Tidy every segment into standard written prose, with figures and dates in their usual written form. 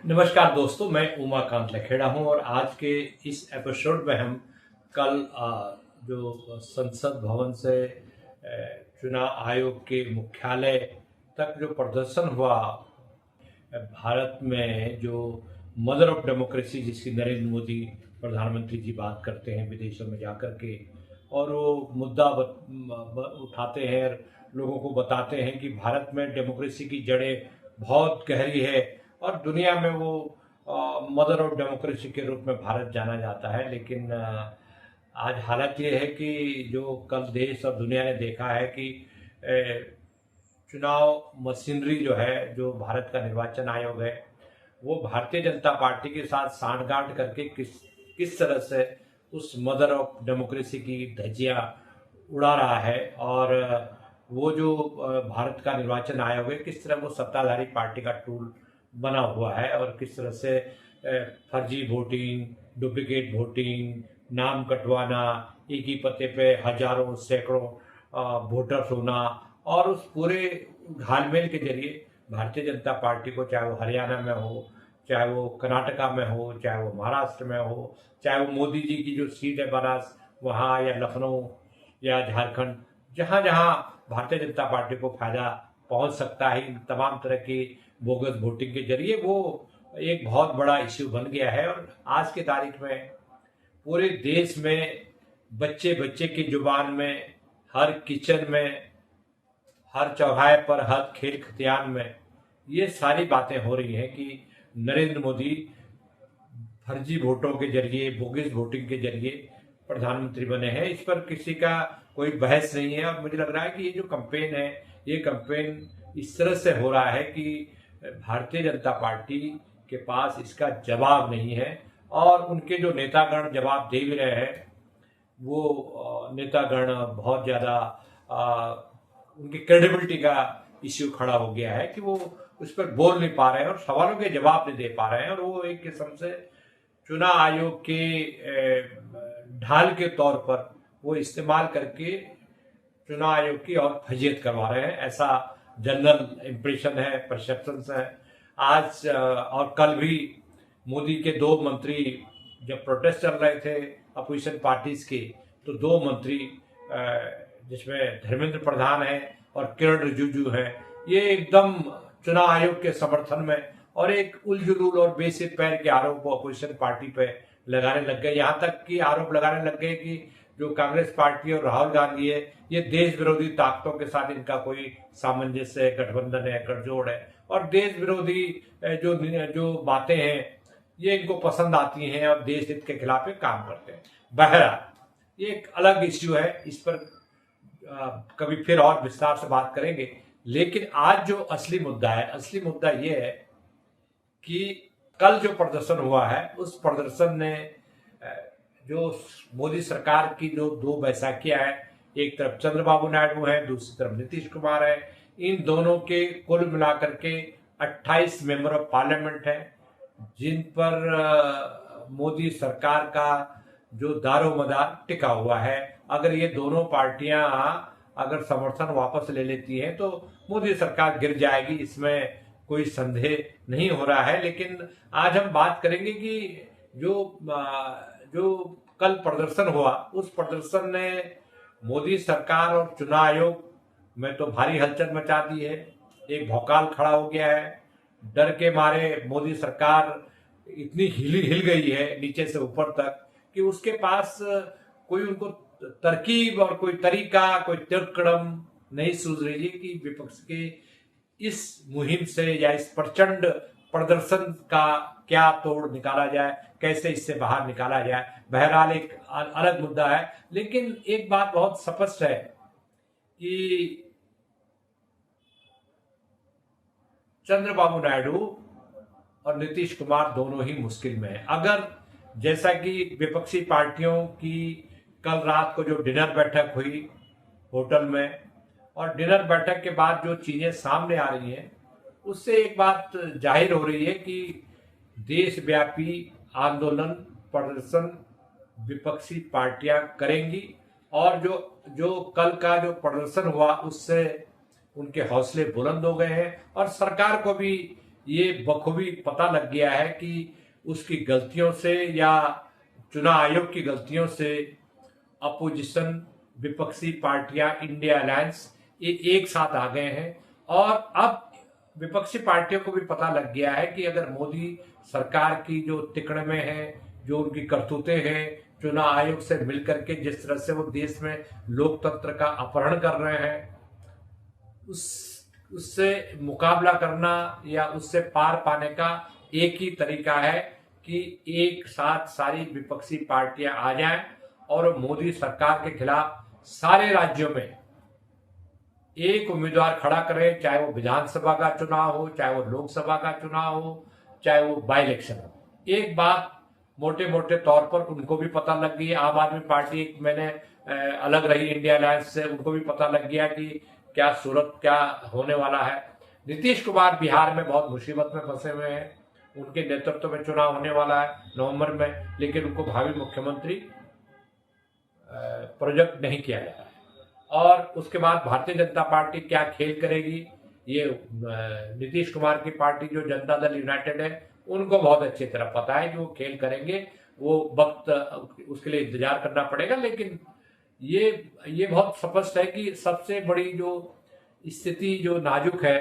नमस्कार दोस्तों, मैं उमाकांत लखेड़ा हूं और आज के इस एपिसोड में हम कल जो संसद भवन से चुनाव आयोग के मुख्यालय तक जो प्रदर्शन हुआ भारत में, जो मदर ऑफ डेमोक्रेसी जिसकी नरेंद्र मोदी प्रधानमंत्री जी बात करते हैं विदेशों में जाकर के, और वो मुद्दा उठाते हैं और लोगों को बताते हैं कि भारत में डेमोक्रेसी की जड़ें बहुत गहरी है और दुनिया में वो मदर ऑफ डेमोक्रेसी के रूप में भारत जाना जाता है। लेकिन आज हालत ये है कि जो कल देश और दुनिया ने देखा है कि चुनाव मशीनरी जो है, जो भारत का निर्वाचन आयोग है, वो भारतीय जनता पार्टी के साथ सांठगांठ करके किस तरह से उस मदर ऑफ डेमोक्रेसी की धज्जियां उड़ा रहा है। और वो जो भारत का निर्वाचन आयोग है, किस तरह वो सत्ताधारी पार्टी का टूल बना हुआ है और किस तरह से फर्जी वोटिंग, डुप्लीकेट वोटिंग, नाम कटवाना, एक ही पते पे हजारों सैकड़ों वोटर्स होना, और उस पूरे घालमेल के जरिए भारतीय जनता पार्टी को, चाहे वो हरियाणा में हो, चाहे वो कर्नाटका में हो, चाहे वो महाराष्ट्र में हो, चाहे वो मोदी जी की जो सीट है बनास वहाँ, या लखनऊ या झारखंड, जहाँ जहाँ भारतीय जनता पार्टी को फायदा पहुंच सकता है इन तमाम तरह की बोगस वोटिंग के जरिए, वो एक बहुत बड़ा इश्यू बन गया है। और आज की तारीख में पूरे देश में बच्चे बच्चे की जुबान में, हर किचन में, हर चौराहे पर, हर खेल खतियान में ये सारी बातें हो रही हैं कि नरेंद्र मोदी फर्जी वोटों के जरिए, बोगस वोटिंग के जरिए प्रधानमंत्री बने हैं। इस पर किसी का कोई बहस नहीं है और मुझे लग रहा है कि ये जो कैंपेन है, ये कैंपेन इस तरह से हो रहा है कि भारतीय जनता पार्टी के पास इसका जवाब नहीं है और उनके जो नेतागण जवाब दे भी रहे हैं, वो नेतागण बहुत ज़्यादा उनकी क्रेडिबिलिटी का इश्यू खड़ा हो गया है कि वो उस पर बोल नहीं पा रहे हैं और सवालों के जवाब नहीं दे पा रहे हैं, और वो एक किस्म से चुनाव आयोग के ढाल के तौर पर वो इस्तेमाल करके चुनाव आयोग की और फजीयत करवा रहे हैं। ऐसा जनरल इम्प्रेशन है, परसेप्शन है। आज और कल भी मोदी के दो मंत्री, जब प्रोटेस्ट चल रहे थे अपोजिशन पार्टीज के, तो दो मंत्री जिसमें धर्मेंद्र प्रधान है और किरण रिजिजू है, ये एकदम चुनाव आयोग के समर्थन में और एक उलझुल और बेसिक पैर के आरोप अपोजिशन पार्टी पे लगाने लग गए। यहाँ तक कि आरोप लगाने लग गए कि जो कांग्रेस पार्टी और राहुल गांधी है, ये देश विरोधी ताकतों के साथ इनका कोई सामंजस्य, गठबंधन है, गठजोड़ है, और देश विरोधी जो जो बातें हैं ये इनको पसंद आती हैं और देश हित के खिलाफ ये काम करते हैं। बहरहाल ये एक अलग इश्यू है, इस पर कभी फिर और विस्तार से बात करेंगे। लेकिन आज जो असली मुद्दा है, असली मुद्दा ये है कि कल जो प्रदर्शन हुआ है, उस प्रदर्शन ने जो मोदी सरकार की जो दो बैसाखियां हैं, एक तरफ चंद्रबाबू नायडू है, दूसरी तरफ नीतीश कुमार है, इन दोनों के कुल मिलाकर के 28 मेंबर ऑफ पार्लियामेंट है, जिन पर मोदी सरकार का जो दारोमदार टिका हुआ है। अगर ये दोनों पार्टियां अगर समर्थन वापस ले लेती हैं तो मोदी सरकार गिर जाएगी, इसमें कोई संदेह नहीं हो रहा है। लेकिन आज हम बात करेंगे कि जो कल प्रदर्शन हुआ, उस प्रदर्शन ने मोदी सरकार और चुनाव आयोग में तो भारी हलचल मचा दी है। एक भौकाल खड़ा हो गया है, डर के मारे मोदी सरकार इतनी हिल गई है नीचे से ऊपर तक कि उसके पास कोई उनको तरकीब और कोई तरीका, कोई तिरकड़म नहीं सूझ रही है कि विपक्ष के इस मुहिम से या इस प्रचंड प्रदर्शन का क्या तोड़ निकाला जाए, कैसे इससे बाहर निकाला जाए। बहरहाल एक अलग मुद्दा है, लेकिन एक बात बहुत स्पष्ट है कि चंद्रबाबू नायडू और नीतीश कुमार दोनों ही मुश्किल में हैं। अगर जैसा कि विपक्षी पार्टियों की कल रात को जो डिनर बैठक हुई होटल में, और डिनर बैठक के बाद जो चीजें सामने आ रही हैं, उससे एक बात जाहिर हो रही है कि देशव्यापी आंदोलन, प्रदर्शन विपक्षी पार्टियां करेंगी, और जो कल का जो प्रदर्शन हुआ उससे उनके हौसले बुलंद हो गए हैं और सरकार को भी ये बखूबी पता लग गया है कि उसकी गलतियों से या चुनाव आयोग की गलतियों से अपोजिशन विपक्षी पार्टियां इंडिया अलायंस ये एक साथ आ गए हैं। और अब विपक्षी पार्टियों को भी पता लग गया है कि अगर मोदी सरकार की जो तिकड़में हैं, जो उनकी करतूतें हैं, चुनाव आयोग से मिलकर के जिस तरह से वो देश में लोकतंत्र का अपहरण कर रहे हैं, उससे मुकाबला करना या उससे पार पाने का एक ही तरीका है कि एक साथ सारी विपक्षी पार्टियां आ जाएं और मोदी सरकार के खिलाफ सारे राज्यों में एक उम्मीदवार खड़ा करें, चाहे वो विधानसभा का चुनाव हो, चाहे वो लोकसभा का चुनाव हो, चाहे वो बाई इलेक्शन हो। एक बात मोटे मोटे तौर पर उनको भी पता लग गई, आम आदमी पार्टी मैंने अलग रही इंडिया अलायंस से, उनको भी पता लग गया कि क्या सूरत क्या होने वाला है। नीतीश कुमार बिहार में बहुत मुसीबत में फंसे हुए हैं, उनके नेतृत्व में चुनाव होने वाला है नवंबर में, लेकिन उनको भावी मुख्यमंत्री प्रोजेक्ट नहीं किया जा रहा है। और उसके बाद भारतीय जनता पार्टी क्या खेल करेगी, ये नीतीश कुमार की पार्टी जो जनता दल यूनाइटेड है उनको बहुत अच्छी तरह पता है कि वो खेल करेंगे, वो वक्त उसके लिए इंतजार करना पड़ेगा। लेकिन ये बहुत स्पष्ट है कि सबसे बड़ी जो स्थिति जो नाजुक है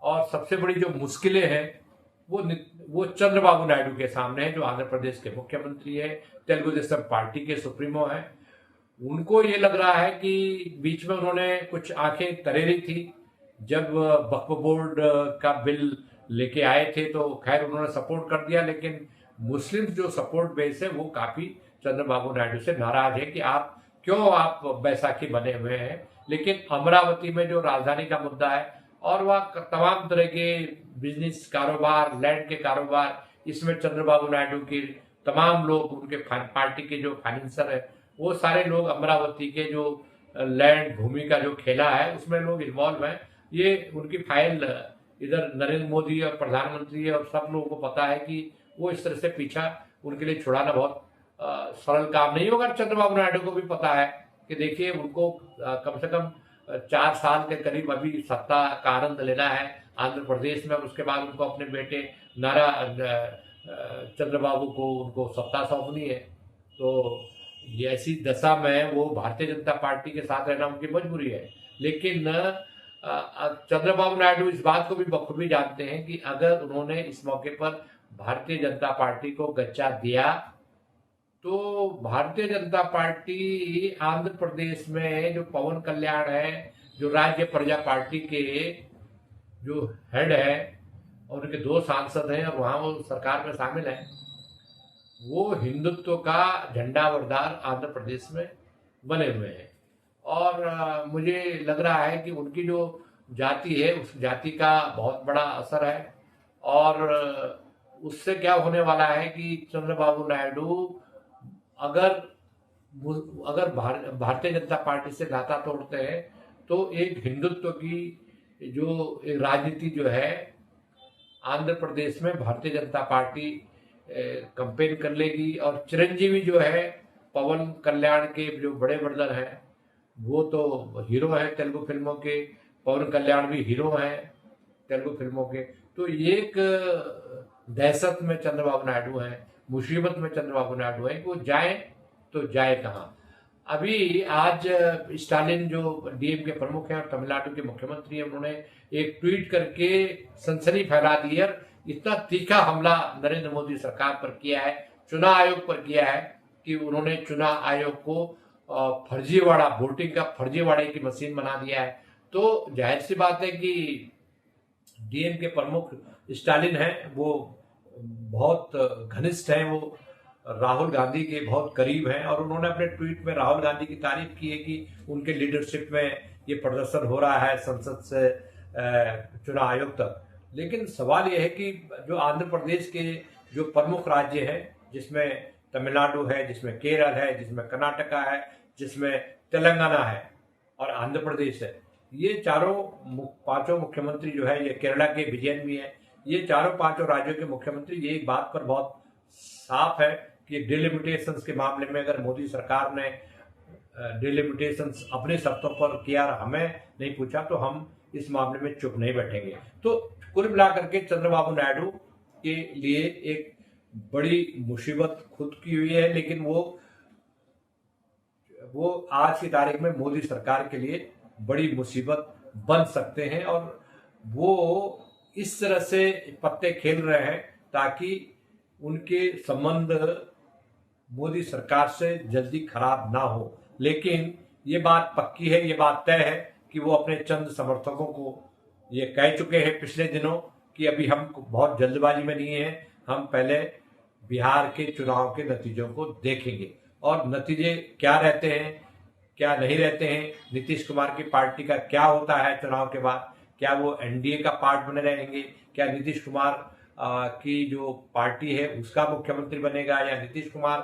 और सबसे बड़ी जो मुश्किलें हैं वो चंद्रबाबू नायडू के सामने है, जो आंध्र प्रदेश के मुख्यमंत्री है, तेलुगु देशम पार्टी के सुप्रीमो है। उनको ये लग रहा है कि बीच में उन्होंने कुछ आंखें तरेरी थी जब वक्फ बोर्ड का बिल लेके आए थे, तो खैर उन्होंने सपोर्ट कर दिया, लेकिन मुस्लिम जो सपोर्ट बेस है वो काफी चंद्रबाबू नायडू से नाराज है कि आप बैसाखी बने हुए हैं। लेकिन अमरावती में जो राजधानी का मुद्दा है और वह तमाम तरह के बिजनेस कारोबार, लैंड के कारोबार, इसमें चंद्रबाबू नायडू के तमाम लोग, उनके पार्टी के जो फाइनेंसर है, वो सारे लोग अमरावती के जो लैंड भूमि का जो खेला है उसमें लोग इन्वॉल्व हैं। ये उनकी फाइल इधर नरेंद्र मोदी और प्रधानमंत्री है और सब लोगों को पता है कि वो इस तरह से पीछा उनके लिए छुड़ाना बहुत सरल काम नहीं होगा। चंद्रबाबू नायडू को भी पता है कि देखिए उनको कम से कम 4 साल के करीब अभी सत्ता का आनंद लेना है आंध्र प्रदेश में, और उसके बाद उनको अपने बेटे नारा चंद्रबाबू को उनको सत्ता सौंपनी है। तो ये ऐसी दशा में वो भारतीय जनता पार्टी के साथ रहना उनकी मजबूरी है। लेकिन चंद्रबाबू नायडू इस बात को भी बखूबी जानते हैं कि अगर उन्होंने इस मौके पर भारतीय जनता पार्टी को गच्चा दिया तो भारतीय जनता पार्टी आंध्र प्रदेश में जो पवन कल्याण है, जो राज्य प्रजा पार्टी के जो हेड है और उनके 2 सांसद हैं और वहां वो सरकार में शामिल हैं, वो हिंदुत्व का झंडावरदार आंध्र प्रदेश में बने हुए हैं। और मुझे लग रहा है कि उनकी जो जाति है उस जाति का बहुत बड़ा असर है। और उससे क्या होने वाला है कि चंद्रबाबू नायडू अगर भारतीय जनता पार्टी से नाता तोड़ते हैं तो एक हिंदुत्व की जो एक राजनीति जो है आंध्र प्रदेश में भारतीय जनता पार्टी कंपेन कर लेगी। और चिरंजीवी जो है पवन कल्याण के जो बड़े ब्रदर हैं वो तो हीरो हैं तेलुगु फिल्मों के, पवन कल्याण भी हीरो हैं तेलुगु फिल्मों के। तो एक दहशत में चंद्रबाबू नायडू हैं, मुसीबत में चंद्रबाबू नायडू हैं कि वो जाए तो जाए कहाँ। अभी आज स्टालिन जो डीएम के प्रमुख हैं और तमिलनाडु के मुख्यमंत्री हैं, उन्होंने एक ट्वीट करके सनसनी फैला दी है। इतना तीखा हमला नरेंद्र मोदी सरकार पर किया है, चुनाव आयोग पर किया है कि उन्होंने चुनाव आयोग को फर्जीवाड़ा, वोटिंग का फर्जीवाड़े की मशीन बना दिया है। तो जाहिर सी बात है कि डीएम के प्रमुख स्टालिन हैं, वो बहुत घनिष्ठ हैं, वो राहुल गांधी के बहुत करीब हैं और उन्होंने अपने ट्वीट में राहुल गांधी की तारीफ की है कि उनके लीडरशिप में ये प्रदर्शन हो रहा है संसद से चुनाव आयोग तक। लेकिन सवाल यह है कि जो आंध्र प्रदेश के जो प्रमुख राज्य हैं, जिसमें तमिलनाडु है, जिसमें केरल है, जिसमें कर्नाटका है, जिसमें तेलंगाना है और आंध्र प्रदेश है, ये पांचों मुख्यमंत्री जो है, ये केरला के विजयन भी हैं, ये पांचों राज्यों के मुख्यमंत्री ये एक बात पर बहुत साफ है कि डिलिमिटेशंस के मामले में अगर मोदी सरकार ने डिलिमिटेशंस अपने शर्तों पर किया और हमें नहीं पूछा तो हम इस मामले में चुप नहीं बैठेंगे। तो कुल मिलाकर के चंद्रबाबू नायडू के लिए एक बड़ी मुसीबत खुद की हुई है, लेकिन वो आज की तारीख में मोदी सरकार के लिए बड़ी मुसीबत बन सकते हैं, और वो इस तरह से पत्ते खेल रहे हैं ताकि उनके संबंध मोदी सरकार से जल्दी खराब ना हो। लेकिन ये बात पक्की है, ये बात तय है कि वो अपने चंद समर्थकों को ये कह चुके हैं पिछले दिनों कि अभी हम बहुत जल्दबाजी में नहीं है, हम पहले बिहार के चुनाव के नतीजों को देखेंगे और नतीजे क्या रहते हैं क्या नहीं रहते हैं, नीतीश कुमार की पार्टी का क्या होता है चुनाव के बाद, क्या वो एनडीए का पार्ट बने रहेंगे, क्या नीतीश कुमार की जो पार्टी है उसका मुख्यमंत्री बनेगा, या नीतीश कुमार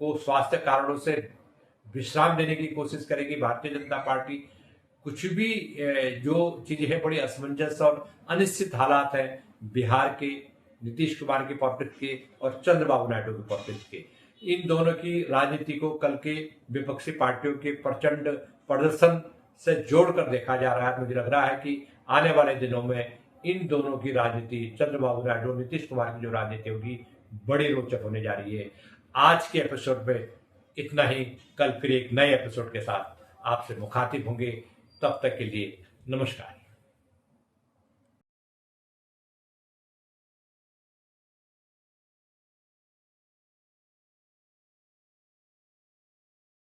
को स्वास्थ्य कारणों से विश्राम देने की कोशिश करेगी भारतीय जनता पार्टी। कुछ भी जो चीजें हैं बड़ी असमंजस और अनिश्चित हालात है बिहार के नीतीश कुमार के पॉलिटिक्स के और चंद्रबाबू नायडू के पॉलिटिक्स के। इन दोनों की राजनीति को कल के विपक्षी पार्टियों के प्रचंड प्रदर्शन से जोड़कर देखा जा रहा है। मुझे लग रहा है कि आने वाले दिनों में इन दोनों की राजनीति, चंद्रबाबू नायडू और नीतीश कुमार की जो राजनीति होगी, बड़ी रोचक होने जा रही है। आज के एपिसोड में इतना ही। कल फिर एक नए एपिसोड के साथ आपसे मुखातिब होंगे। तब तक के लिए नमस्कार।